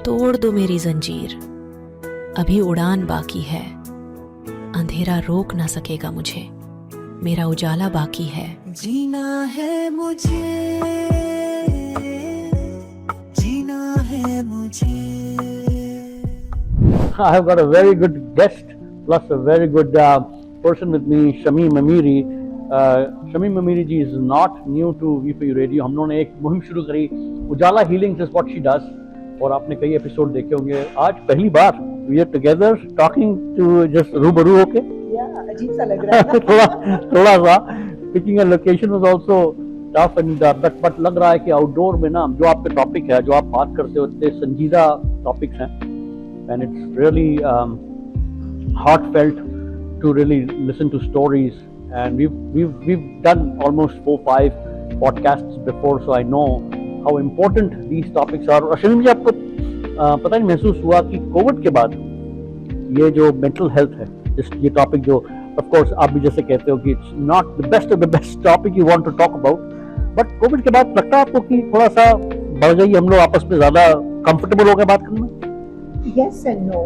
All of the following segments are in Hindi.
तोड़ दो मेरी जंजीर, अभी उड़ान बाकी है। अंधेरा रोक ना सकेगा मुझे, मेरा उजाला बाकी है। जीना है मुझे, जीना है मुझे। I have got a very good guest, plus a very good person with me, Shamim Amiri. Shamim Amiri ji is not new to V4U Radio. हम लोगों ने एक मुहिम शुरू करी, Ujala healing is what she does, और आपने कई एपिसोड देखे होंगे। आज पहली बार we are together talking to just रूबरू होके, अजीब सा लग रहा है थोड़ा सा picking a location was also tough and but लग रहा है कि आउटडोर में ना जो आपके टॉपिक है, जो आप बात करते हो, इतने संजीदा टॉपिक्स हैं, and it's really heartfelt to really listen to stories, and we've done almost 4-5 podcasts before, so I know how important these topics are. Ashwini ji, आपको पता नहीं महसूस हुआ कि कोविड के बाद ये जो मेंटल हेल्थ है, ये टॉपिक जो ऑफ कोर्स आप भी जैसे कहते हो कि it's not the best of the best topic you want to talk about, but Covid के बाद लगता है आपको कि थोड़ा सा बढ़ गई, हम लोग आपस में ज्यादा कंफर्टेबल हो गए बात करने में? Yes and no.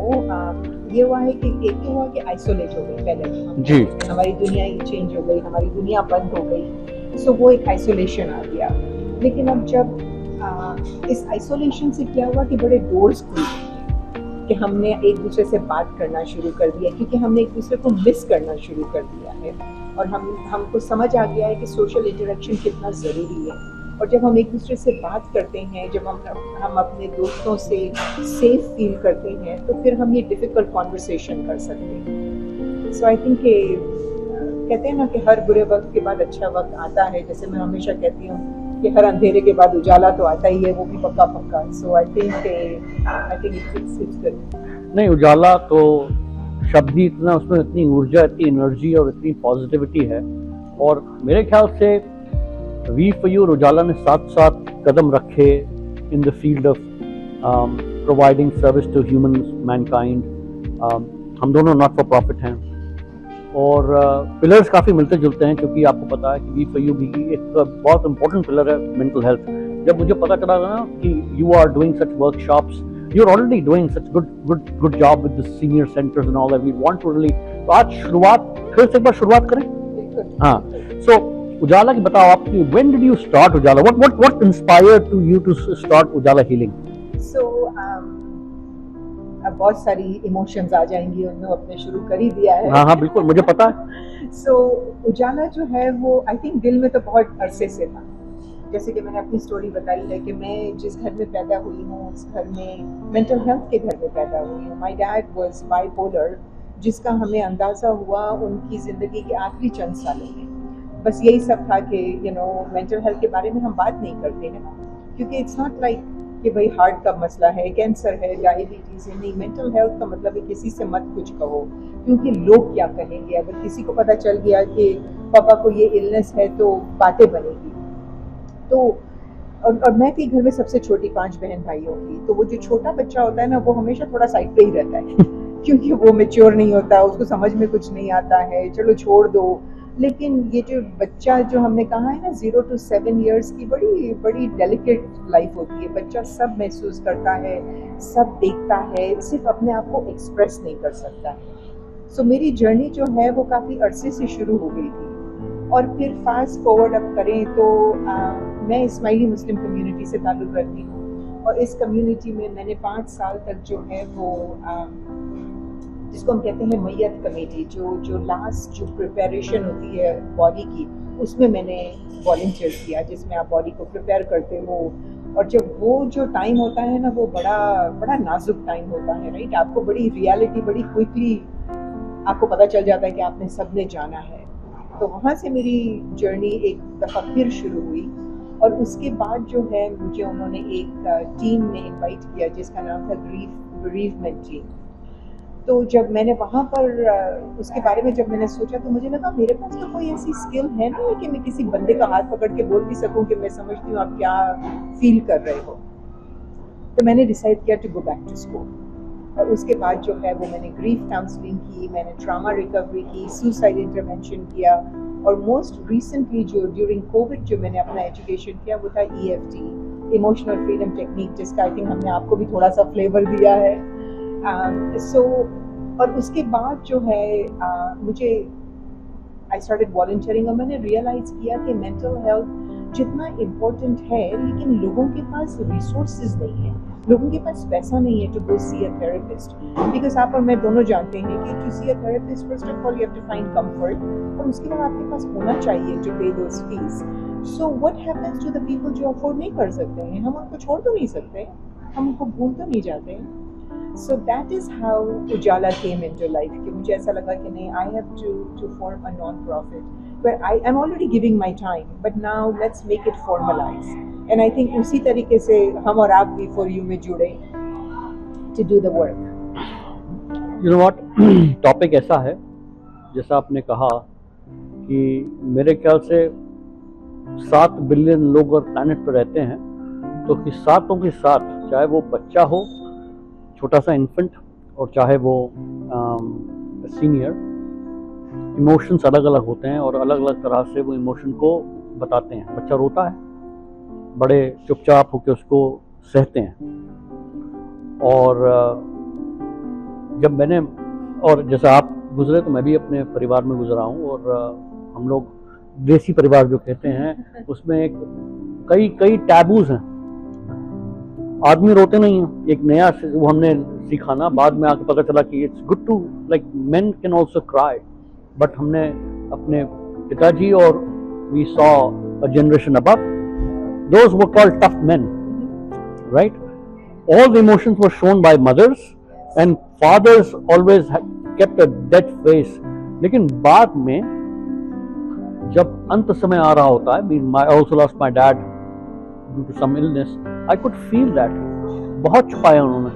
ये हुआ है कि एक तो हुआ कि आइसोलेट हो गई पहले जी, हमारी दुनिया ही चेंज हो गई, हमारी दुनिया बंद हो गई, सो वो एक आइसोलेशन आ गया। लेकिन अब जब इस आइसोलेशन से क्या हुआ कि बड़े डोर्स खुल कि हमने एक दूसरे से बात करना शुरू कर दिया, क्योंकि हमने एक दूसरे को मिस करना शुरू कर दिया है, और हमको समझ आ गया है कि सोशल इंटरेक्शन कितना ज़रूरी है। और जब हम एक दूसरे से बात करते हैं, जब हम अपने दोस्तों से सेफ फील करते हैं, तो फिर हम ये डिफ़िकल्ट कॉन्वर्सेशन कर सकते हैं। सो आई थिंक कहते हैं ना कि हर बुरे वक्त के बाद अच्छा वक्त आता है। जैसे मैं हमेशा कहती हूँ कि हर अंधेरे के बाद उजाला तो आता ही है, वो भी पक्का पक्का। सो आई थिंक इट्स गुड। नहीं, उजाला तो शब्द ही इतना, उसमें इतनी ऊर्जा, इतनी एनर्जी और इतनी पॉजिटिविटी है, और मेरे ख्याल से V4U और उजाला ने साथ साथ कदम रखे in the field of providing service to humans, mankind. हम दोनों नॉट फॉर प्रॉफिट हैं, और पिलर्स काफ़ी मिलते जुलते हैं, क्योंकि आपको पता है कि V4U भी एक बहुत इंपॉर्टेंट पिलर है मेंटल हेल्थ। जब मुझे पता चला ना कि you are doing such workshops, you are already doing such good job with the senior centers and all that, we want to really, तो आज शुरुआत फिर से एक बार शुरुआत करें। हाँ, सो उजाला की बताओ, आपकी when did you start Ujala, what inspired to you to start Ujala healing? So अब बहुत सारी इमोशंस आ जाएंगी, उन्होंने अपने शुरू कर ही दिया है। हाँ बिल्कुल, मुझे पता है। सो उजाला जो है वो आई थिंक दिल में तो बहुत अरसे से था। जैसे कि मैंने अपनी स्टोरी बताई है कि मैं जिस घर में पैदा हुई हूँ, उस घर में मेंटल हेल्थ के घर में पैदा हुई हूँ। माय डैड वाज बाइपोलर, जिसका हमें अंदाज़ा हुआ उनकी ज़िंदगी के आखिरी चंद सालों में। बस यही सब था कि मेंटल हेल्थ के बारे में हम बात नहीं करते हैं, क्योंकि इट्स नॉट लाइक कि भाई हार्ट का मसला है, कैंसर है, डायबिटीज़ है। नहीं, मेंटल हेल्थ का मतलब है किसी से मत कुछ कहो, क्योंकि लोग क्या कहेंगे। अगर किसी को पता चल गया कि पापा को ये इलनेस है तो बातें बनेगी। तो और मैं थी घर में सबसे छोटी 5 बहन भाइयों की, तो वो जो छोटा बच्चा होता है ना, वो हमेशा थोड़ा साइड पे ही रहता है क्योंकि वो मैच्योर नहीं होता, उसको समझ में कुछ नहीं आता है, चलो छोड़ दो। लेकिन ये जो बच्चा, जो हमने कहा है ना 0 to 7 years की बड़ी बड़ी डेलिकेट लाइफ होती है। बच्चा सब महसूस करता है, सब देखता है, सिर्फ अपने आप को एक्सप्रेस नहीं कर सकता है। सो मेरी जर्नी जो है वो काफ़ी अरसे से शुरू हो गई थी। और फिर फास्ट फॉरवर्ड अब करें तो मैं इस्माइली मुस्लिम कम्युनिटी से ताल्लुक़ रखती हूँ, और इस कम्युनिटी में मैंने 5 साल तक जो है वो जिसको हम कहते हैं मैयत कमेटी, जो लास्ट जो प्रिपरेशन होती है बॉडी की, उसमें मैंने वॉलंटियर किया, जिसमें आप बॉडी को प्रिपेयर करते हो। और जब वो जो टाइम होता है ना, वो बड़ा नाजुक टाइम होता है, राइट। आपको बड़ी रियलिटी बड़ी क्विकली आपको पता चल जाता है कि आपने सबने जाना है। तो वहाँ से मेरी जर्नी एक दफ़ा फिर शुरू हुई, और उसके बाद जो है मुझे उन्होंने एक टीम में इनवाइट किया जिसका नाम था बेरीवमेंट टीम। तो जब मैंने वहाँ पर उसके बारे में जब मैंने सोचा, तो मुझे लगा मेरे पास तो कोई ऐसी स्किल है नहीं कि मैं किसी बंदे का हाथ पकड़ के बोल भी सकूं कि मैं समझती हूँ आप क्या फील कर रहे हो। तो मैंने डिसाइड किया to go back to school, और उसके बाद जो है वो मैंने ग्रीफ काउंसलिंग की, मैंने ट्रॉमा रिकवरी की, सुसाइड इंटरवेंशन किया, और मोस्ट रिसेंटली जो ड्यूरिंग कोविड जो मैंने अपना एजुकेशन किया वो था EFT, इमोशनल फ्रीडम टेक्निक, जिसका आई थिंक हमने आपको भी थोड़ा सा फ्लेवर दिया है। सो और उसके बाद जो है मुझे आई स्टार्टेड वॉलंटियरिंग, और मैंने रियलाइज किया कि मेंटल हेल्थ जितना इम्पोर्टेंट है, लेकिन लोगों के पास रिसोर्सेज नहीं है, लोगों के पास पैसा नहीं है to go see a therapist. Because आप और मैं दोनों जानते हैं कि to see a therapist first of all you have to find comfort, और उसके बाद आपके पास होना चाहिए to pay those fees. So what happens to the people जो अफोर्ड नहीं कर सकते हैं? हम उनको छोड़ तो नहीं सकते, हम उनको भूल तो नहीं जाते। So that is how Ujala came into life. कि मुझे ऐसा लगा कि नहीं, I have to form a non-profit where I am already giving my time, but now let's make it formalized. And I think उसी तरीके से हम और आप भी For You में जुड़े to do the work. You know what? Topic ऐसा है, जैसा आपने कहा कि मेरे ख्याल से 7 बिलियन लोग और प्लैनेट पर रहते हैं, तो कि सातों के साथ, चाहे वो बच्चा हो, छोटा सा इन्फेंट, और चाहे वो सीनियर, इमोशंस अलग अलग होते हैं और अलग अलग तरह से वो इमोशन को बताते हैं। बच्चा रोता है, बड़े चुपचाप होकर उसको सहते हैं। और जब मैंने, और जैसा आप गुजरे तो मैं भी अपने परिवार में गुजरा हूँ, और हम लोग देसी परिवार जो कहते हैं उसमें कई टैबूज हैं। आदमी रोते नहीं हैं, एक नया वो हमने सीखा ना, बाद में आके पता चला कि it's good to like men can also cry, but हमने अपने पिताजी और we saw a generation above, those were called tough men, right? All the emotions were shown by mothers and fathers always kept a dead face. लेकिन बाद में जब अंत समय आ रहा होता है, I also lost my dad due to some illness, I could feel that. बहुत छुपाया उन्होंने,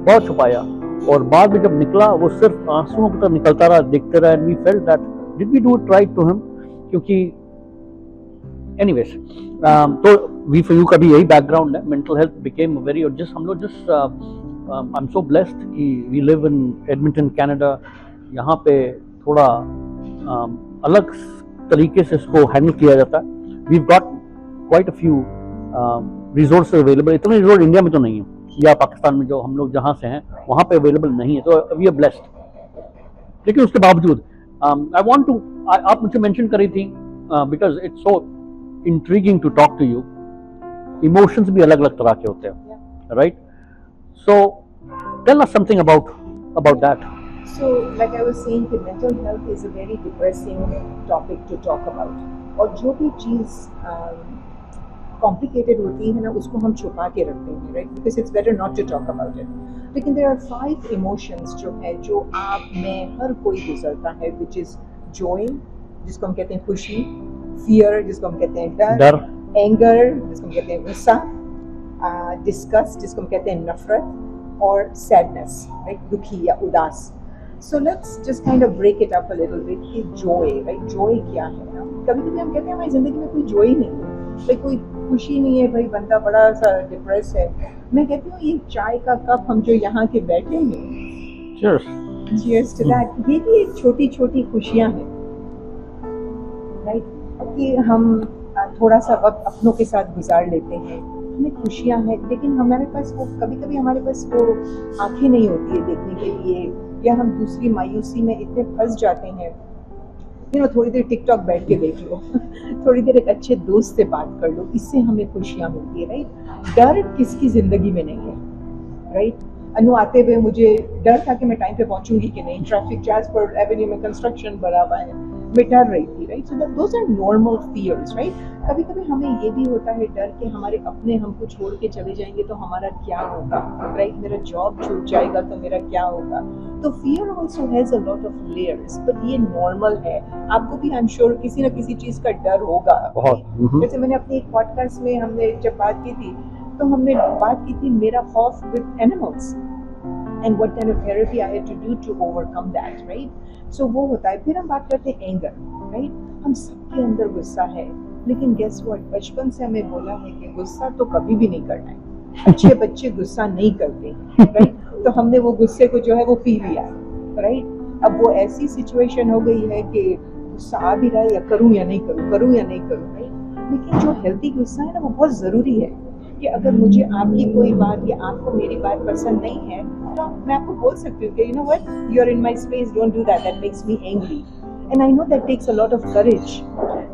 बहुत छुपाया, और बाद में जब निकला वो सिर्फ आंसुओं की तरह निकलता रहा, देखते रहे, and we felt that did we do it right to him? क्योंकि anyways, तो We For You का भी यही बैकग्राउंड है। मेंटल हेल्थ became very, और जिस हम लोग I'm so blessed कि we live in Edmonton, Canada। यहाँ पे थोड़ा अलग तरीके से इसको हैंडल किया जाता है। We've got quite a few resources available. इतने रिसोर्स इंडिया में तो नहीं है, या पाकिस्तान में जो हम लोग जहाँ से हैं वहाँ पे अवेलेबल नहीं है, तो वी आर ब्लेस्ड। लेकिन उसके बावजूद आई वांट टू, आप मुझे मेंशन करी थी because it's so intriguing to talk to you, emotions भी अलग अलग तरह के होते हैं, right? So tell us something about that. So like I was saying कि mental health is a very depressing topic to talk about, और जो भी चीज़ कॉम्प्लिकेटेड होती है ना, उसको हम छुपा के रखते हैं, right? Because it's better not to talk about it. लेकिन देयर आर 5 इमोशंस जो है, जो आप में हर कोई गुजरता है, विच इज जॉय, जिसको हम कहते हैं खुशी, फियर, जिसको हम कहते हैं डर, एंगर, जिसको हम कहते हैं गुस्सा, डिस्गस्ट, जिसको हम कहते हैं नफरत, और सैडनेस, राइट? दुखी या उदास। So let's just kind of break it up a little bit कि joy, right? Joy क्या है ना? कभी-कभी हम कहते हैं हमारी ज़िंदगी में कोई joy नहीं है, भाई कोई खुशी नहीं है, भाई बंदा बड़ा सा डिप्रेस है। मैं कहती हूँ ये चाय का कप हम जो यहाँ के बैठे हैं, cheers to that, ये भी एक छोटी-छोटी खुशियाँ हैं, राइट? कि हम थोड़ा सा वक्त अपनों के साथ गुजार लेते हैं, हमें खुशियाँ हैं, लेकिन हमारे पास वो कभी-कभी हमारे पास वो आँखें नहीं होती है देखने के लिए, या हम दूसरी मायूसी में इतने फंस जाते हैं, थोड़ी देर टिकटॉक बैठ के देख लो थोड़ी देर एक अच्छे दोस्त से बात कर लो, इससे हमें खुशियाँ मिलती है, राइट? डर किसकी जिंदगी में नहीं है, राइट? अनु आते हुए मुझे डर था कि मैं टाइम पे पहुंचूंगी कि नहीं, ट्रैफिक जैस्पर एवेन्यू में कंस्ट्रक्शन बना हुआ है, मैं डर रही थी, right? So those are normal fears, right? कभी कभी हमें ये भी होता है डर कि हमारे अपने हमको छोड़ के चले जाएंगे तो हमारा क्या होगा, राइट? मेरा जॉब छूट जाएगा तो मेरा क्या होगा? तो fear also has a lot of layers, but ये नॉर्मल है। आपको भी आई एम श्योर किसी ना किसी चीज का डर होगा। जैसे मैंने अपने एक पॉडकास्ट में हमने जब बात की थी, तो हमने बात की थी मेरा खौफ with animals and what kind of therapy I had to do to overcome that, right? So वो होता है। फिर हम बात करते हैं एंगर, right? हम सबके अंदर गुस्सा है, लेकिन guess what? बचपन से हमें बोला है कि गुस्सा तो कभी भी नहीं करना है, अच्छे बच्चे गुस्सा नहीं करते, right? तो हमने वो गुस्से को जो है वो पी लिया, right? अब वो ऐसी सिचुएशन हो गई है कि गुस्सा आ भी रहा है, या करूँ या नहीं करूँ, करूँ या नहीं करूँ, right? लेकिन जो हेल्थी गुस्सा है ना, वो बहुत ज़रूरी है, कि अगर मुझे आपकी कोई बात या आपको मेरी बात पसंद नहीं है तो मैं आपको बोल सकती हूँ कि you know what, you are in my space, don't do that, that makes me angry. And I know that takes a lot of courage,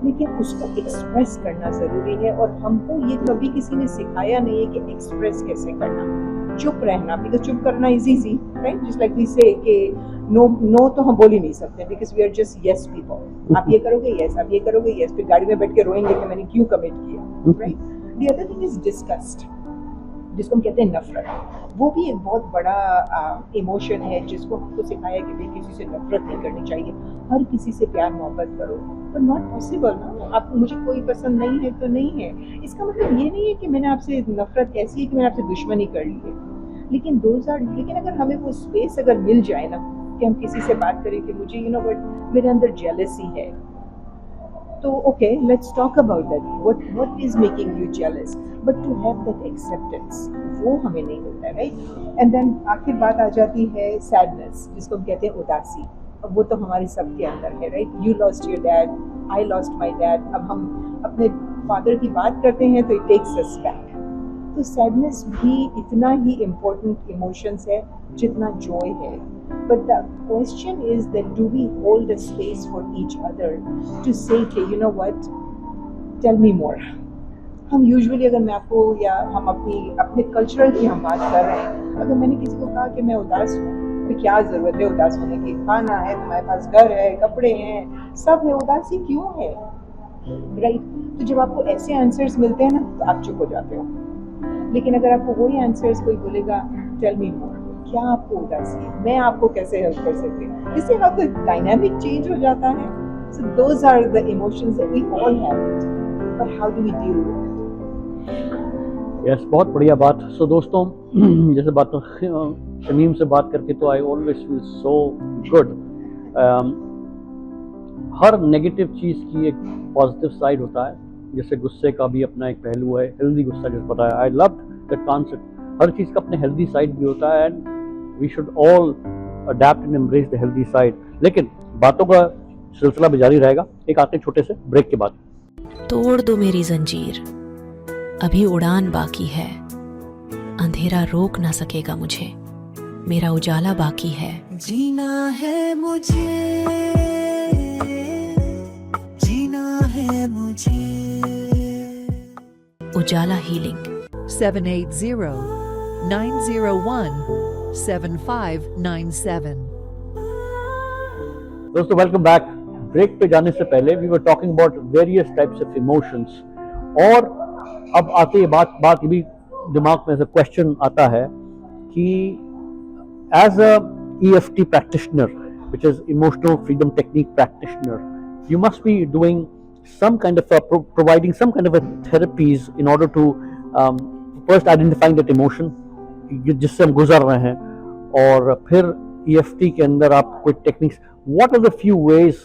लेकिन उसको एक्सप्रेस करना ज़रूरी है। और हमको ये कभी किसी ने सिखाया नहीं है कि एक्सप्रेस कैसे करना। चुप रहना, बिकॉज चुप करना is easy, right? Just like we say कि नो तो हम बोल ही नहीं सकते, because we are just yes people. आप ये करोगे यस, आप ये करोगे यस, फिर गाड़ी में बैठ के रोएंगे कि मैंने क्यों कमिट किया, right? The other thing is disgust, जिसको हम कहते हैं नफरत। वो भी एक बहुत बड़ा इमोशन है जिसको हमको सिखाया कि भाई किसी से नफरत नहीं करनी चाहिए, हर किसी से प्यार मोहब्बत करो। पर नॉट पॉसिबल ना, आपको मुझे कोई पसंद नहीं है तो नहीं है। इसका मतलब ये नहीं है कि मैंने आपसे नफरत ऐसी है कि मैंने आपसे दुश्मनी कर ली है, लेकिन लेकिन अगर हमें वो स्पेस अगर मिल जाए ना कि हम किसी से बात करें कि मुझे यू नो व्हाट, मेरे अंदर जेलसी है, तो okay, let's talk about that, what is making you jealous, but to have that acceptance, वो हमें नहीं मिलता है, राइट? एंड देन आखिर बात आ जाती है सैडनेस, जिसको हम कहते हैं उदासी। अब वो तो हमारे सबके अंदर है, right? You lost your dad, I lost my dad. अब हम अपने फादर की बात करते हैं तो इट टेक्स अस बैक। तो सैडनेस भी इतना ही इम्पोर्टेंट इमोशंस है जितना जॉय है। But the question is that do we hold a space for each other to say you know what, tell me more. हम यूजुअली, अगर मैं आपको या हम अपने कल्चरल की हम बात कर रहे हैं, अगर मैंने किसी को कहा कि मैं उदास हूँ, तो क्या ज़रूरत है उदास होने की? खाना है, तुम्हारे पास घर है, कपड़े हैं, सब है, उदासी क्यों है, राइट? तो जब आपको ऐसे आंसर्स मिलते हैं ना तो आप चुप हो जाते हो। लेकिन अगर आपको वही आंसर्स कोई बोलेगा, टेल मी मोर, क्या आपको उदासी है, मैं आपको कैसे हेल्प कर सकती हूँ, इससे आपका डायनामिक चेंज हो जाता है। So those are the emotions that we all have, but how do we deal with it? Yes, बहुत बढ़िया बात। सो दोस्तों, जैसे बात शमीम से बात करके तो I always feel so good. हर नेगेटिव चीज़ की एक पॉजिटिव साइड होता है, जैसे गुस्से का भी अपना एक पहलू है, हेल्दी गुस्सा जैसे बताया। I love that concept. हर चीज़ का अपने हेल्दी साइड भी होता है, and we should all adapt and embrace the healthy side. लेकिन बातों का सिलसिला भी जारी रहेगा एक आते छोटे से ब्रेक के बाद। तोड़ दो मेरी जंजीर, अभी उड़ान बाकी है, अंधेरा रोक ना सकेगा मुझे, मेरा उजाला बाकी है। जीना है मुझे, जीना है मुझे। उजाला हीलिंग 780-901-7597। दोस्तों, वेलकम बैक। ब्रेक पे जाने से पहले we were talking about various types of emotions, और अब आते ही बात ये भी दिमाग में ऐसा क्वेश्चन आता है कि as a EFT practitioner, which is emotional freedom technique practitioner, you must be doing some kind of providing some kind of a therapies in order to first identifying that emotion जिससे हम गुजर रहे हैं, और फिर EFT के अंदर आप कोई techniques, what are the few ways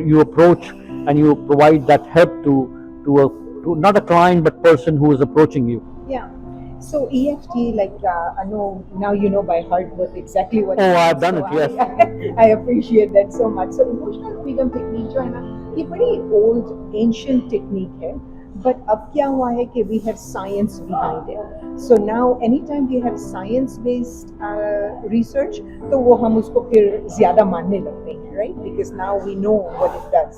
you approach and you provide that help to not a client but person who is approaching you? Yeah. So EFT, like I know now you know by heart what exactly what. Oh, it I've is. done So it, yes. I appreciate that so much. So emotional freedom technique जो है ना, ये बड़ी old ancient technique है, but अब क्या हुआ है कि we have science behind it. So now anytime we have science based research, तो वो हम उसको फिर ज़्यादा मानने लगते हैं, right? Because now we know what it does.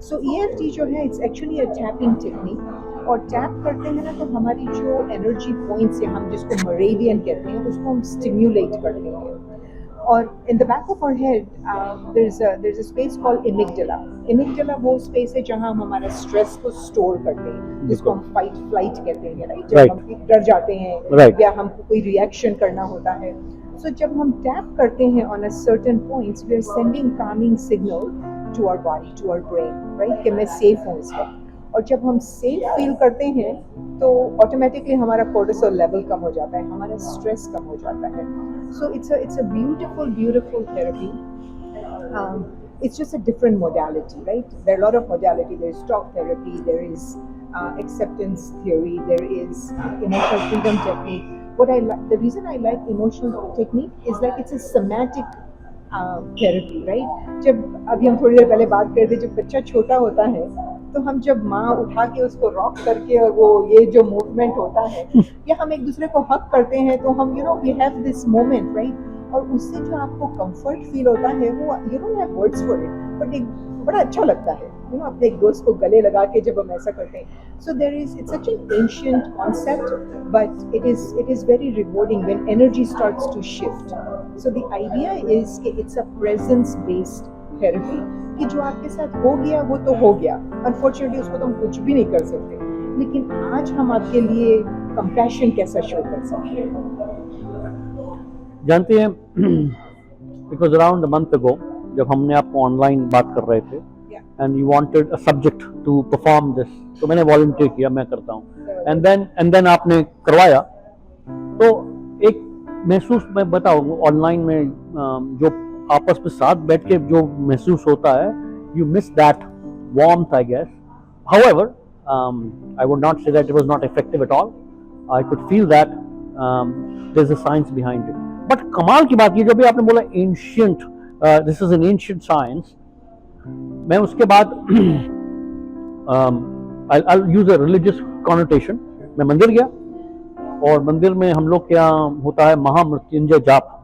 So EFT जो है, it's actually a tapping technique. और टैप करते हैं ना तो हमारी जो एनर्जी पॉइंट्स है, हम जिसको मरेडियन कहते हैं, उसको हम स्टिम्युलेट करते हैं। और in the back of our head there is a space called amygdala. Amygdala वो स्पेस है जहां हम हमारा स्ट्रेस को स्टोर करते हैं, जिसको हम फाइट फ्लाइट कहते हैं, राइट? जब हम डर जाते हैं या हमको कोई रिएक्शन करना होता है। सो जब हम टैप करते हैं on a certain points, we are sending calming signal to our body, to our brain, right? कि मैं सेफ हूँ इस वक्त। और जब हम सेफ फील करते हैं तो ऑटोमेटिकली हमारा कोर्टिसोल लेवल कम हो जाता है, हमारा स्ट्रेस कम हो जाता है। So it's a beautiful therapy. It's just a different modality, right? There are a lot of modality. There is talk therapy, there is acceptance theory, there is emotional freedom technique. The reason I like emotional technique is like it's a somatic therapy, right? जब अभी हम थोड़ी देर पहले बात कर रहे थे, जब बच्चा छोटा होता है तो हम जब माँ उठा के उसको रॉक करके और वो ये जो मूवमेंट होता है या हम एक दूसरे को हक करते हैं तो हम we have this moment right, और उससे जो आपको कंफर्ट फील होता है वो you don't have words for it, but एक बड़ा अच्छा लगता है अपने एक दोस्त को गले लगा के जब हम ऐसा करते हैं. So there is it's such an ancient concept, but it is very rewarding when energy starts to shift. So the idea is कि it's a presence based therapy, कि जो आपके साथ हो गया वो तो हो गया, अनफॉर्चुनेटली उसको तो हम कुछ भी नहीं कर सकते, लेकिन आज हम आपके लिए कंपैशन कैसा शो कर सकते हैं. जानते हैं it was around a month ago जब हमने आपको ऑनलाइन बात कर रहे थे and you wanted a subject to perform this, तो मैंने वॉलंटियर किया, मैं करता हूँ, एंड देन आपने करवाया. तो एक महसूस मैं बताऊँ ऑनलाइन में जो आपस में साथ बैठ के जो महसूस होता है, you miss that warmth I guess. However I would not say that it was not effective at all. I could feel that there's a science behind it. But कमाल की बात ये जब भी आपने बोला ancient, this is an ancient science, मैं उसके बाद I'll use a religious connotation. मैं मंदिर गया और मंदिर में हम लोग के यहाँ होता है महामृत्युंजय जाप.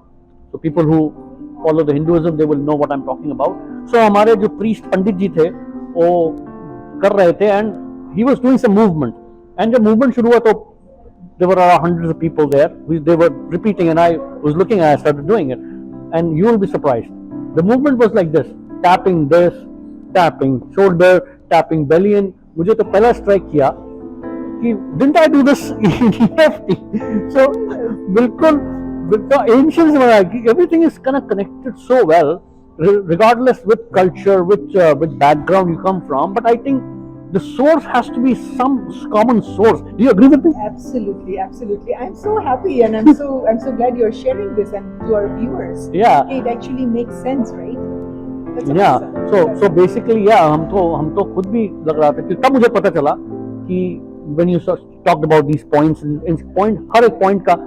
So people who follow the Hinduism they will know what I'm talking about. So हमारे जो priest पंडित जी थे वो कर रहे थे and he was doing some movement, and जब movement शुरू हुआ तो there were hundreds of people there. They were repeating and I was looking and I started doing it, and you will be surprised. The movement was like this, tapping this, tapping shoulder, tapping belly, and मुझे तो पहला स्ट्राइक किया कि didn't I do this EFT? So बिल्कुल ancients में everything is kind of connected so well, regardless which culture, which background you come from. But I think the source has to be some common source. Do you agree with me? Absolutely, absolutely. I'm so happy and I'm so glad you're sharing this and to our viewers. Yeah. It actually makes sense, right? That's Yeah. awesome. So basically, yeah, हम तो खुद भी लग रहा था कि तब मुझे पता चला कि when you talked about these points, in point हर एक point का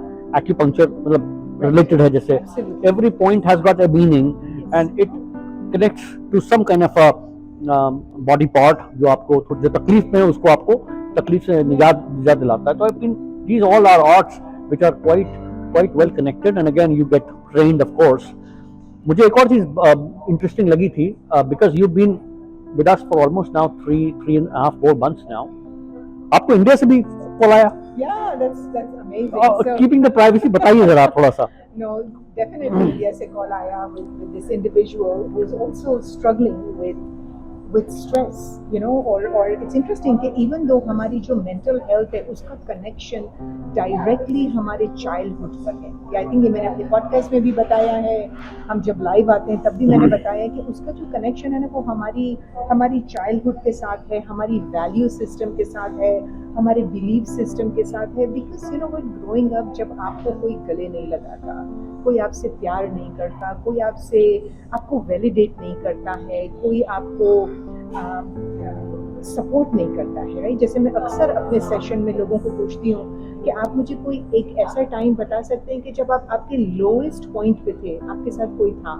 acupuncture मतलब related है जैसे. Absolutely. Every point has got a meaning and it connects to some kind of a body part जो आपको जो तकलीफ में है उसको आपको तकलीफ से निजात दिलाता है. तो I think these all are arts which are quite well connected and again you get trained of course. मुझे एक और चीज इंटरेस्टिंग लगी थी because you been with us for almost now 3.5-4 months now. आपको इंडिया से भी कॉल आया? Yeah, that's amazing. Keeping the privacy बताइए जरा थोड़ा सा. No, definitely yes, a call आया with this individual who is also struggling with stress, or it's interesting कि even though हमारी जो mental health है उसका connection directly हमारे childhood पर है. I think ये मैंने अपने podcast में भी बताया है, हम जब live आते हैं तब भी मैंने बताया कि उसका जो connection है ना वो हमारी childhood के साथ है, हमारी value system के साथ है, हमारे belief system के साथ है. Because when growing up जब आपको कोई गले नहीं लगाता, कोई आपसे प्यार नहीं करता, कोई आपको वैलिडेट नहीं करता है, कोई आपको सपोर्ट नहीं करता है, राइट. जैसे मैं अक्सर अपने सेशन में लोगों को पूछती हूँ कि आप मुझे कोई एक ऐसा टाइम बता सकते हैं कि जब आप आपके लोएस्ट पॉइंट पे थे, आपके साथ कोई था.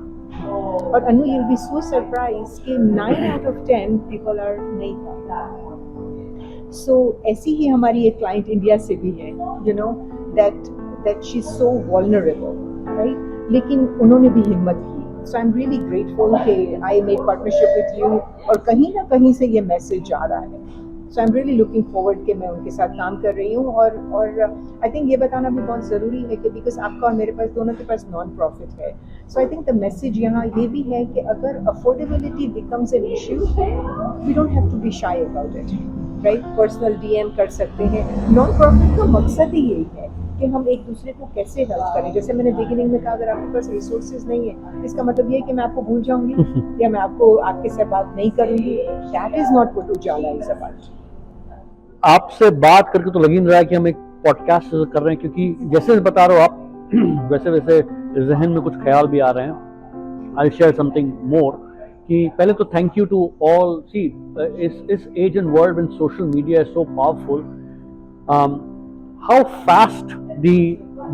और Anu you will be so surprise कि 9 out of 10 पीपल आर नहीं था. सो ऐसी ही हमारी एक क्लाइंट इंडिया से भी है, that she's so vulnerable, right? लेकिन उन्होंने भी हिम्मत की. So I'm really grateful कि I made partnership with you और कहीं ना कहीं से ये मैसेज जा रहा है. So I'm really looking forward कि मैं उनके साथ काम कर रही हूँ और I think ये बताना भी बहुत ज़रूरी है कि because आपका और मेरे पास दोनों के पास नॉन प्रॉफिट है. So I think the message यहाँ ये भी है कि अगर affordability becomes an issue, we don't have to be shy about it, right? Personal DM कर सकते हैं. नॉन प्रॉफिट का मकसद ही यही है कि हम एक दूसरे को कैसे हेल्प करें. जैसे मैंने बिगिनिंग में कहा, अगर आपके पास रिसोर्सेज नहीं है इसका मतलब ये है कि मैं आपको भूल जाऊंगी या मैं आपके से बात नहीं करूंगी. That is not what Ujala is about. आपसे बात करके तो लग ही नहीं रहा है कि हम एक पॉडकास्ट कर रहे हैं, क्योंकि जैसे बता रहे हो आप वैसे जहन में कुछ ख्याल भी आ रहे हैं. आई शेयर समथिंग मोर कि पहले तो thank you to all. See इस age and world when social media is so powerful, how fast the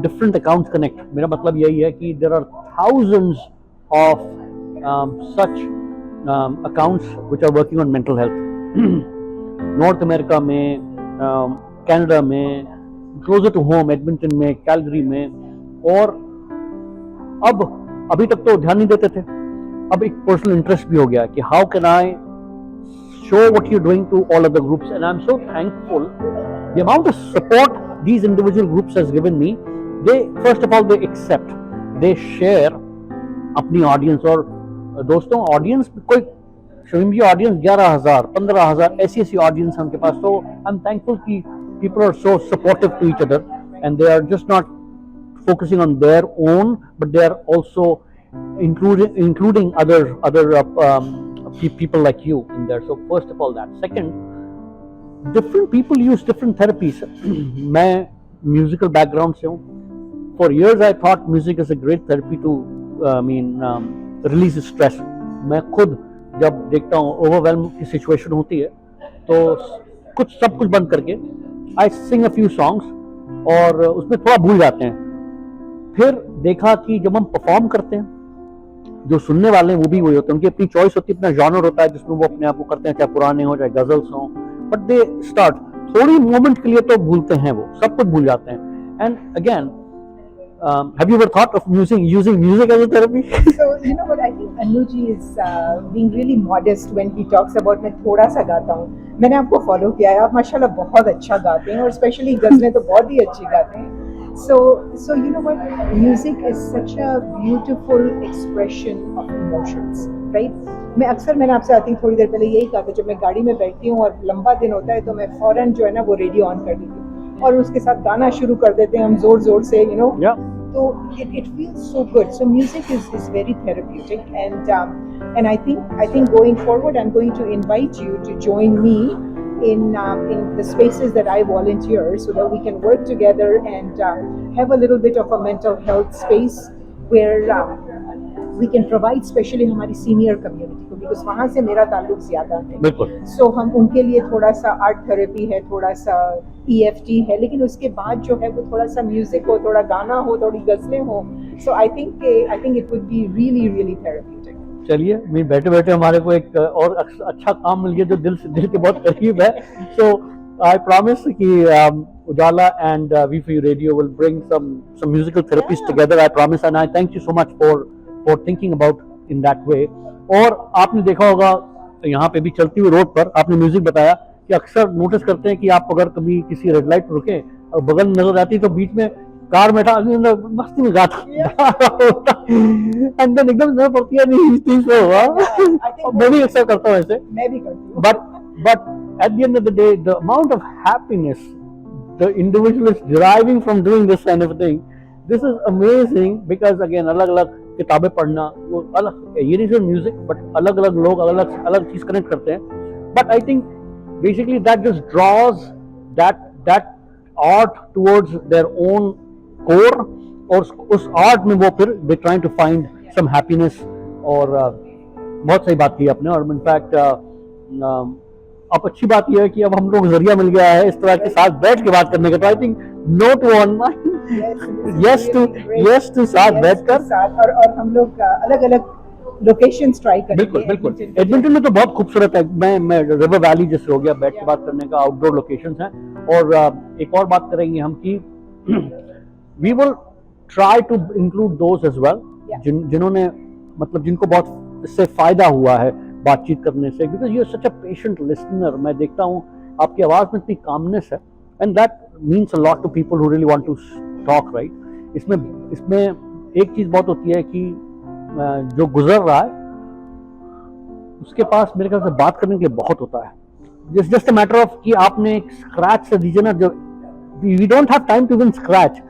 different accounts connect. मेरा मतलब यही है कि there are thousands of such accounts which are working on mental health. North America में, कनाडा में, क्लोजर टू होम एडमिंटन में, कैलगरी में, और अब अभी तक तो ध्यान नहीं देते थे, अब एक पर्सनल इंटरेस्ट भी हो गया कि how can I show what you're doing to all other groups, and I'm so thankful the amount of support these individual groups has given me. They first of all they accept, they share अपनी ऑडियंस, और दोस्तों ऑडियंस कोई शमीम ऑडियंस 11,000 15,000 ऐसी ऑडियंस है उनके पास, तो आई एम थैंकफुल कि people are so supportive to each other and they are just not focusing on their own but they are also including other people like you in there. So first of all that. Second, different people use different therapies. मैं musical background से हूँ. For years I thought music is a great therapy to release stress. मैं खुद जब देखता हूँ overwhelm की situation होती है तो सब कुछ बंद करके I sing a few songs और उसमें थोड़ा भूल जाते हैं. फिर देखा कि जब हम परफॉर्म करते हैं जो सुनने वाले हैं वो भी वही होते हैं, उनकी अपनी चॉइस होती है, अपना जॉनर होता है जिसमें वो अपने आप को करते हैं, चाहे पुराने हो चाहे गजल्स हो, बट दे स्टार्ट थोड़ी मोमेंट के लिए तो भूलते हैं, वो सब कुछ भूल जाते हैं. And again have you ever thought of using music as a therapy? So you know what, I think Anu ji is being really modest when he talks about मैं थोड़ा सा गाता हूँ. मैंने आपको फॉलो किया है, आप माशाल्लाह बहुत अच्छा गाते हैं और स्पेशली गज़लें तो बहुत ही अच्छी गाते हैं. So you know what, music is such a beautiful expression of emotions, right? मैंने आपसे आती थोड़ी देर पहले यही कहा था, जब मैं गाड़ी में बैठती हूँ और लंबा दिन होता है तो मैं फौरन जो है ना वो रेडियो ऑन कर देती हूँ और उसके साथ गाना शुरू कर देते हैं हम जोर से, you know. Yeah. So it feels so good. So music is very therapeutic, and I think going forward I'm going to invite you to join me in the spaces that I volunteer, so that we can work together and have a little bit of a mental health space where we can provide especially हमारी senior community को, because वहाँ से मेरा ताल्लुक ज़्यादा है. बिल्कुल. So हम उनके लिए थोड़ा सा आर्ट थेरेपी है, थोड़ा सा EFT है, लेकिन उसके बाद जो है वो थोड़ा सा म्यूजिक हो, थोड़ा गाना हो, थोड़ी गज़लें हो. So I think it would be really therapeutic. चलिए, मैं बैठे बैठे हमारे को एक और अच्छा काम मिल गया जो दिल के बहुत करीब है. So I promise कि Ujala and V4U Radio will bring some musical therapies together. I promise, and I thank you so much for thinking about in that way. और आपने देखा होगा यहाँ पे भी चलती हुई रोड पर आपने म्यूजिक बताया कि अक्सर नोटिस करते हैं कि आप अगर कभी किसी रेड लाइट पर रुके और बगल में नजर आती तो बीच में कार में मस्ती में गाता एंड देन एकदम नजर पड़ती है नहीं इस चीज पे हुआ. मैं भी अक्सर करता हूँ ऐसे, मैं भी करती हूँ. but at the end of the day the amount of happiness the individual is deriving from doing this kind of thing, this is amazing. Because again अलग-अलग किताबें पढ़ना, वो अलग, ये नहीं सिर्फ म्यूजिक बट अलग-अलग लोग अलग चीज कनेक्ट करते हैं. But I think basically that just draws that art towards their own core, और उस आर्ट में वो फिर they trying to find some happiness. और बहुत सही बात की आपने. और इनफैक्ट अब अच्छी बात यह है कि अब हम लोग जरिया मिल गया है इस तरह के साथ बैठ के बात करने का. तो I think no to on yes to साथ बैठकर, और हम लोग अलग-अलग लोकेशंस ट्राई करेंगे. बिल्कुल. एडमिंटन में तो बहुत खूबसूरत है. मैं रिवर वैली जैसे हो गया, बैठ के बात करने का आउटडोर लोकेशंस हैं. और एक और बात करेंगे हम कि we will try to include those as well जिन्होंने मतलब जिनको बहुत इससे फायदा हुआ है बातचीत करने से. Because you are such a patient listener. मैं देखता हूँ आपकी आवाज में इतनी कामनेस है, and that means a lot to people who really want to talk, right. इसमें एक चीज बहुत होती है कि जो गुजर रहा है उसके पास मेरे ख्याल से बात करने के लिए बहुत होता है. जस्ट अ मैटर ऑफ कि आपने एक स्क्रैच से दीजिए ना, जो we don't have time to even scratch.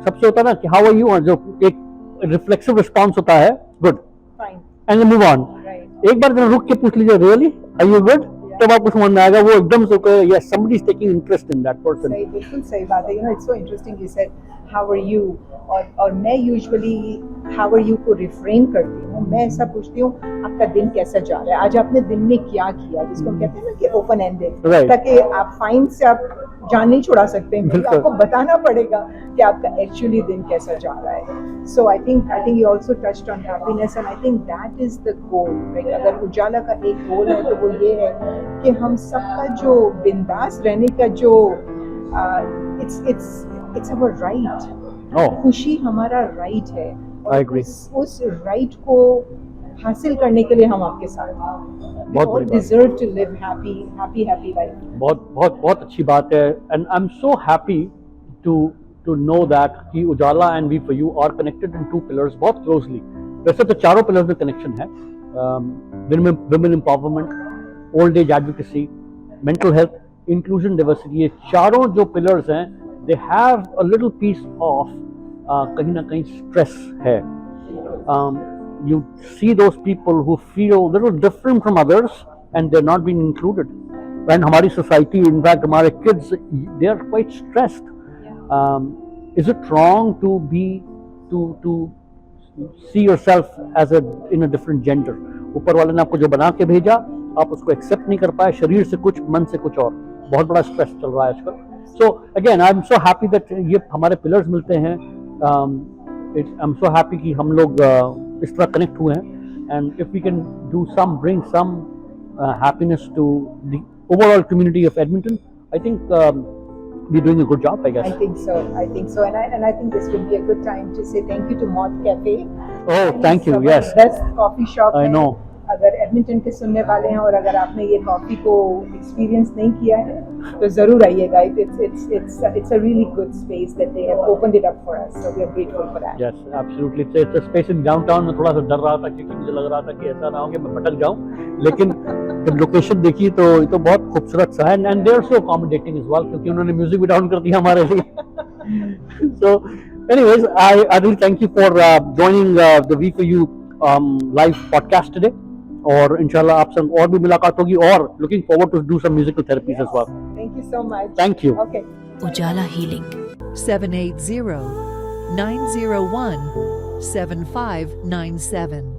सबसे होता है ना कि हाउ आर यू, जो एक रिफ्लेक्सिव रिस्पॉन्स होता है, good fine and move on. एक बार जरा रुक के पूछ लीजिए रियली आर यू गुड, तब आपको समझ में आएगा. वो एकदम से yes somebody is taking interest in that person. सही, बिल्कुल सही बात है. You know it's so interesting you said how are you, और मैं यूजुअली हाउ आर यू को रिफ्रेन करती हूँ. मैं ऐसा पूछती हूँ आपका दिन कैसा जा रहा है, आज आपने दिन में क्या किया, जिसको कहते हैं ना कि ओपन एंडेड, ताकि आप फाइन से आप जान नहीं छुड़ा सकते हैं, बिल्कुल। आपको बताना पड़ेगा कि आपका एक्चुअली दिन कैसा जा रहा है. So I think you also touched on happiness and I think that is the goal. अगर उजाला का एक गोल है तो वो ये है कि हम सबका जो बिंदास रहने का जो इट्स अवर राइट. Oh, खुशी हमारा राइट है I agree. उस राइट को हासिल करने के लिए हम आपके साथ हैं. बहुत बड़ी बात। Deserve to live happy life. बहुत बहुत बहुत अच्छी बात है and I am so happy to know that कि Ujala and We For You are connected in two pillars बहुत क्लोजली. वैसे तो चारों पिलर्स में कनेक्शन है. Women empowerment, old age advocacy, mental health, inclusion, diversity, ये चारों जो पिलर्स हैं they have a little piece of कहीं ना कहीं स्ट्रेस है. You see those people who feel a little different from others and they're not being included. When हमारी society, in fact हमारे kids, they are quite stressed. Is it wrong to see yourself as in a different gender? ऊपर वाले ने आपको जो बना के भेजा आप उसको एक्सेप्ट नहीं कर पाए, शरीर से कुछ मन से कुछ और. बहुत बड़ा स्ट्रेस चल रहा है आजकल. So again I am so happy that ये हमारे पिलर्स मिलते हैं. I am so happy कि हम लोग इस तरह कनेक्ट हुए हैं and if we can do bring some happiness to the overall community of Edmonton, I think we're doing a good job, I guess. I think so, and I think this would be a good time to say thank you to Moth Cafe. Oh, thank you. Yes, Best coffee shop. I know. अगर एडमिंटन के सुनने वाले हैं और अगर आपने ये कॉफी को एक्सपीरियंस नहीं किया है तो जरूर आइएगा. It's a really good space that they have opened it up for us, so we are grateful for that. Yes, absolutely. It's a space in downtown. मैं थोड़ा सा डर रहा था क्योंकि मुझे लग रहा था कि ऐसा ना हो कि मैं भटक जाऊं, लेकिन जब लोकेशन देखी तो ये तो बहुत खूबसूरत सा है and they are so accommodating as well क्योंकि उन्होंने म्यूजिक भी डाउन कर दिया हमारे लिए. So anyways, I really thank you for joining the We For You live podcast today. और इंशाल्लाह आपसे और भी मुलाकात होगी और looking forward to do some musical therapies as well. Thank you so much. Thank you. Okay. Ujala healing. 780 901 7597.